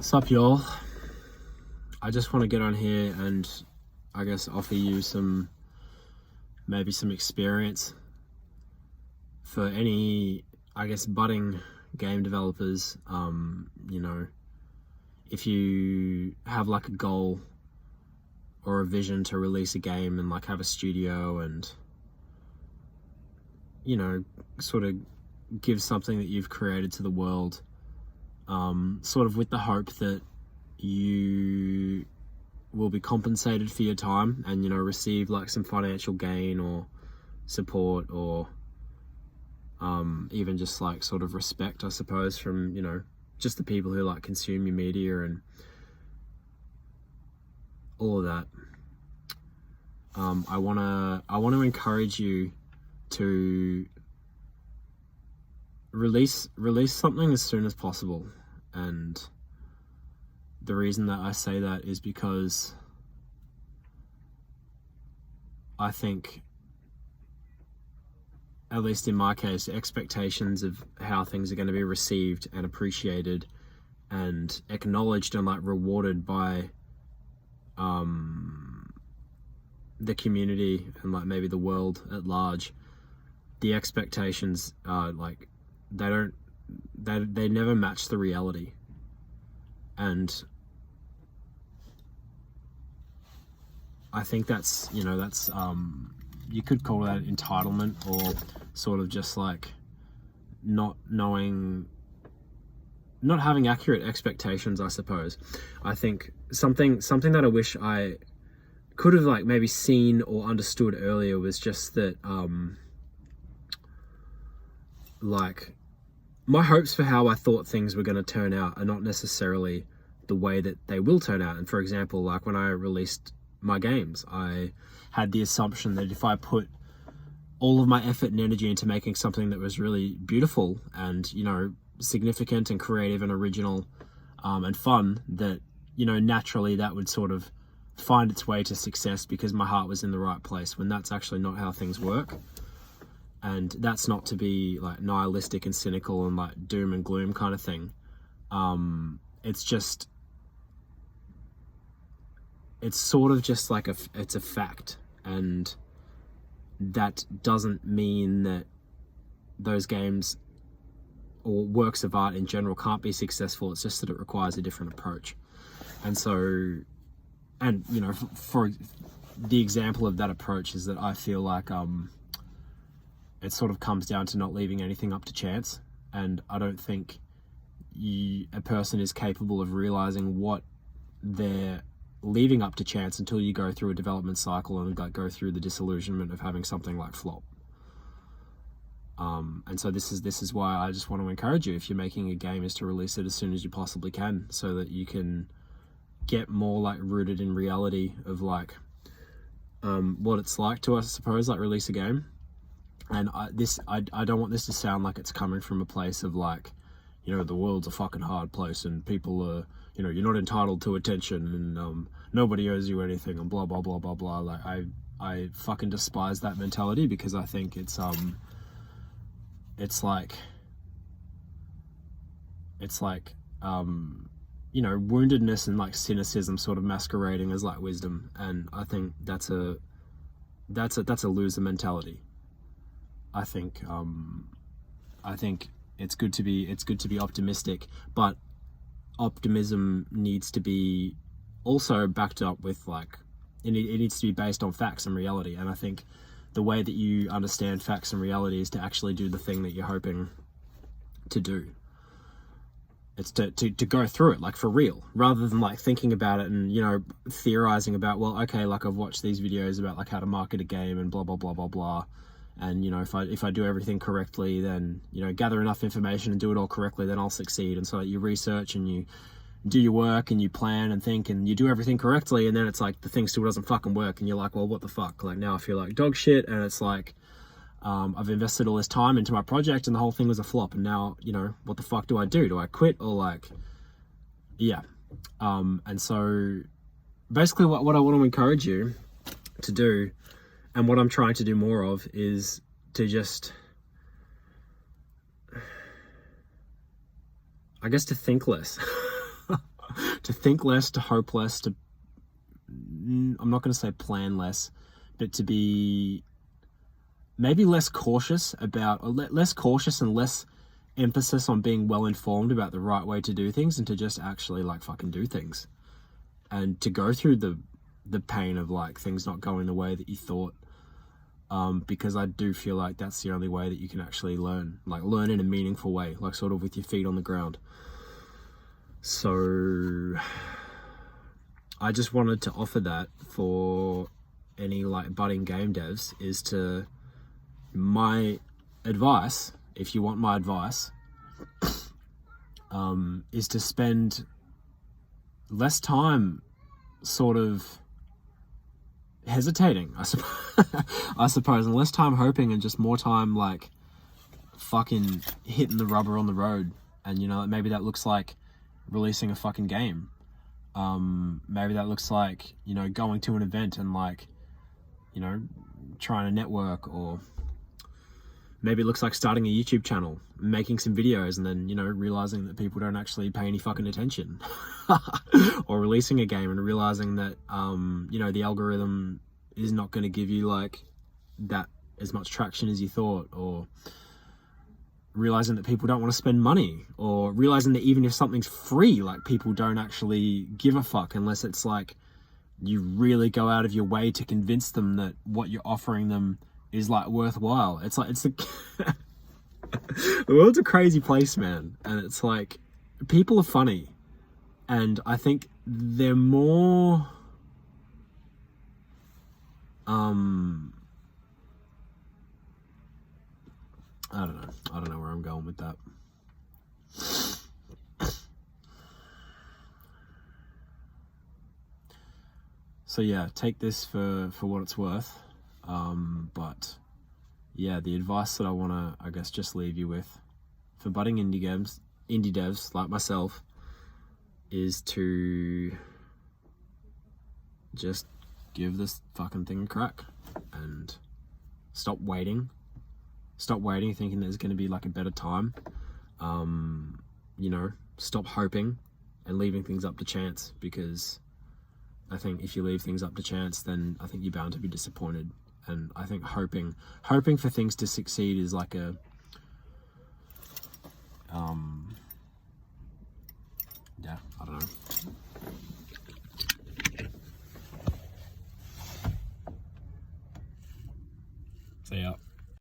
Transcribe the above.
Sup y'all, I just want to get on here and I guess offer you maybe some experience for any budding game developers. If you have like a goal or a vision to release a game and like have a studio and sort of give something that you've created to the world, sort of with the hope that you will be compensated for your time and receive like some financial gain or support or even just like sort of respect, I suppose, from just the people who like consume your media and all of that. I want to encourage you to release something as soon as possible. And the reason that I say that is because I think, at least in my case, expectations of how things are going to be received and appreciated and acknowledged and like rewarded by the community and like maybe the world at large, the expectations are like they never match the reality. And I think that's you could call that entitlement, or sort of just like not having accurate expectations, I suppose. I think something that I wish I could have like maybe seen or understood earlier was just that like my hopes for how I thought things were going to turn out are not necessarily the way that they will turn out. And for example, like when I released my games, I had the assumption that if I put all of my effort and energy into making something that was really beautiful and significant and creative and original and fun, that naturally that would sort of find its way to success because my heart was in the right place, when that's actually not how things work. And that's not to be like nihilistic and cynical and like doom and gloom kind of thing. It's sort of just like it's a fact, and that doesn't mean that those games or works of art in general can't be successful. It's just that it requires a different approach. And so, and for the example of that approach is that I feel like it sort of comes down to not leaving anything up to chance. And I don't think a person is capable of realizing what they're leaving up to chance until you go through a development cycle and like go through the disillusionment of having something like flop. And so this is why I just want to encourage you, if you're making a game, is to release it as soon as you possibly can, so that you can get more like rooted in reality of like what it's like to, I suppose, like release a game. And I don't want this to sound like it's coming from a place of like, the world's a fucking hard place and people are, you're not entitled to attention and nobody owes you anything and blah, blah, blah, blah, blah. Like I fucking despise that mentality, because I think it's like woundedness and like cynicism sort of masquerading as like wisdom. And I think that's a loser mentality. I think it's good to be optimistic, but optimism needs to be also backed up with like it needs to be based on facts and reality. And I think the way that you understand facts and reality is to actually do the thing that you're hoping to do. It's to go through it like for real, rather than like thinking about it and theorizing about, well, okay, like I've watched these videos about like how to market a game and blah blah blah blah blah, and if I do everything correctly, then gather enough information and do it all correctly, then I'll succeed. And so you research and you do your work and you plan and think and you do everything correctly, and then it's like the thing still doesn't fucking work, and you're like, well, what the fuck, like now I feel like dog shit. And it's like I've invested all this time into my project and the whole thing was a flop, and now what the fuck do I do? Do I quit? Or like, yeah. And so basically what I want to encourage you to do, and what I'm trying to do more of, is to just I guess to think less. to think less, to hope less, to, I'm not going to say plan less, but to be maybe less cautious about, or less cautious and less emphasis on being well informed about the right way to do things, and to just actually like fucking do things, and to go through the pain of like things not going the way that you thought. Because I do feel like that's the only way that you can actually learn in a meaningful way, like sort of with your feet on the ground. So I just wanted to offer that for any like budding game devs, is to, my advice, if you want my advice, is to spend less time sort of hesitating, I suppose, and less time hoping, and just more time like fucking hitting the rubber on the road. And you know, maybe that looks like releasing a fucking game. Maybe that looks like, you know, going to an event and like, you know, trying to network, or maybe it looks like starting a YouTube channel, making some videos, and then, you know, realizing that people don't actually pay any fucking attention. Or releasing a game and realizing that, you know, the algorithm is not going to give you like that as much traction as you thought, or realizing that people don't want to spend money, or realizing that even if something's free, like people don't actually give a fuck unless it's like you really go out of your way to convince them that what you're offering them is like worthwhile. It's like, it's the world's a crazy place, man. And it's like, people are funny, and I think they're more I don't know where I'm going with that. So yeah, take this for what it's worth. But yeah, the advice that I want to, I guess, just leave you with for budding indie devs like myself, is to just give this fucking thing a crack, and stop waiting thinking there's going to be like a better time. You know, stop hoping and leaving things up to chance, because I think if you leave things up to chance, then I think you're bound to be disappointed. And I think hoping for things to succeed is like a yeah, I don't know. So yeah.